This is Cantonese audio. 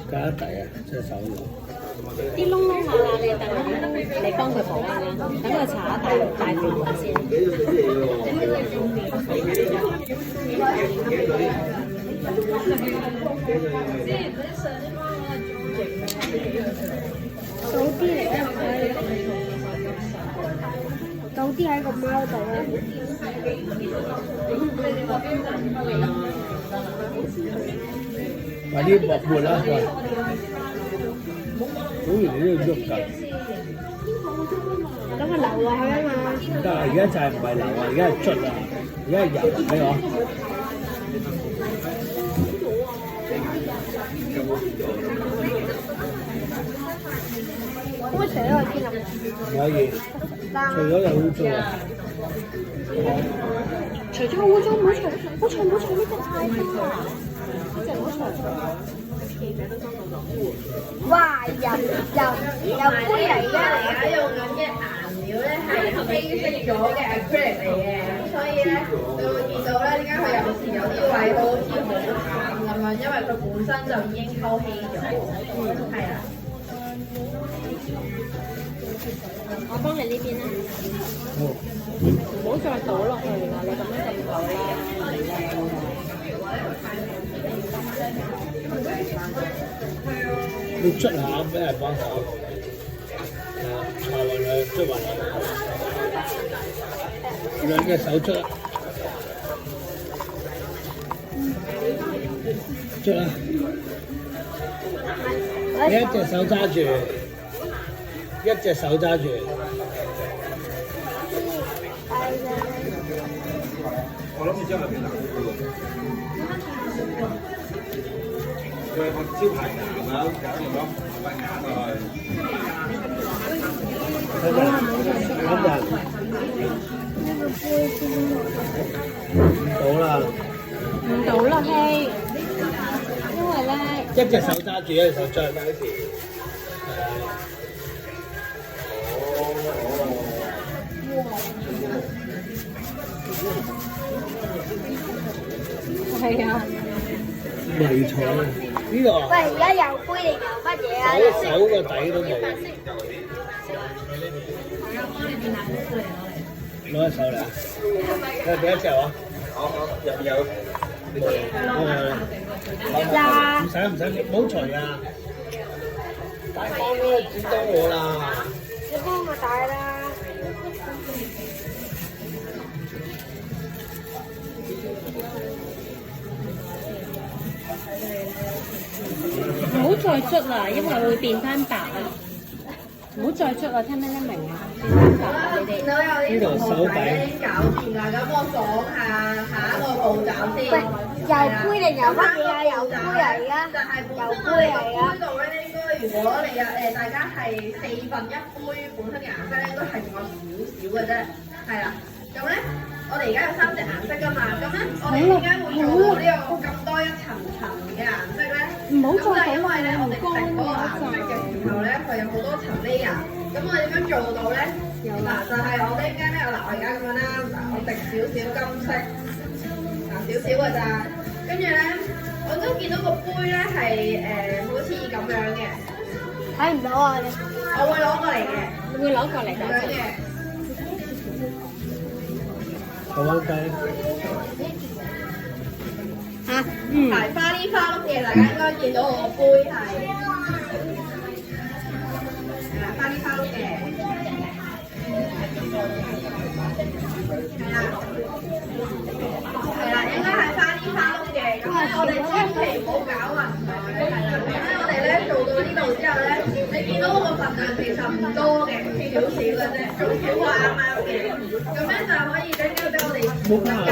隔得底啊，隻手度。啲窿窿下啦，你幫佢補下啦，等佢搽大條紋先。早啲嚟得唔可以？早啲喺個貓度啊！快啲抹抹啦，喂！好容易都要喐㗎。等佢流落去啊嘛！唔得啊！而家就係唔係流啊，而家係捽啊，而家係油俾我。可唔可以除咗佢先啊？唔可以，除咗就污糟啊！除咗污糟，唔好除，唔好除，唔好除呢隻太污啦！呢隻唔好除。哇！又杯嚟㗎！而家用緊嘅顏料咧係稀釋咗嘅 acrylic 嚟嘅，所以咧你會見到咧點解佢有時有啲位都好似好淡咁樣，因為佢本身就已經溝稀咗。係啊。我幫你呢邊啦，唔好再倒落去啦，你咁樣就夠啦。要捽下俾人幫手，搽勻佢，捽勻佢，兩隻手捽，捽啦，你一隻手揸住，一隻手揸住。我諗住將入邊拿佢有個招牌牙啊，搞掂咗，塊牙落去。咁就到啦，唔倒落去，因為咧一隻手揸住，一隻手捽。係啊，迷彩呢度啊，喂，而家有杯定有乜嘢啊？手個底都冇，攞一手嚟啊！你俾一隻我，入邊有，唔使，唔好除啊！大方啦，剪到我啦！你幫我戴啦。唔好再捽啦，因為會變翻白啊！唔好再捽啦，聽唔聽得明啊？變翻白啊！你哋見到有啲同學仔已經搞掂啦，咁我講下一個步驟先。喂，有杯定有乜嘢啊？有杯嚟啊！就係本身我哋個杯度咧，應該如果你大家係4分1杯本身嘅顏色咧，應該係仲有少少嘅啫，係啦。咁咧，我哋而家有3隻顏色㗎嘛，咁咧我哋點解會做到呢個咁多一層層嘅顏色咧？唔好咁就再係因為咧，我哋整整嗰個顏色嘅時候咧，佢有好多層 layer。咁我哋點樣做到咧？嗱，就係我哋而家咧，嗱我而家咁樣啦，嗱我滴少少金色，嗱少少㗎咋，跟住咧，我都見到個杯咧係好似咁樣嘅，睇唔到啊！你我會攞過嚟嘅，會攞過嚟咁樣嘅。台灣雞。嚇，係花哩花碌嘅，大家應該見到我個杯係花哩花碌嘅，係啦，應該係花哩花碌嘅。咁咧，我哋千祈唔好搞混佢，係啦。咁咧，我哋咧做到呢度之後咧，你見到我個份量其實唔多嘅，少少嘅啫，少少個啱啱嘅。咁咧就可以俾我哋。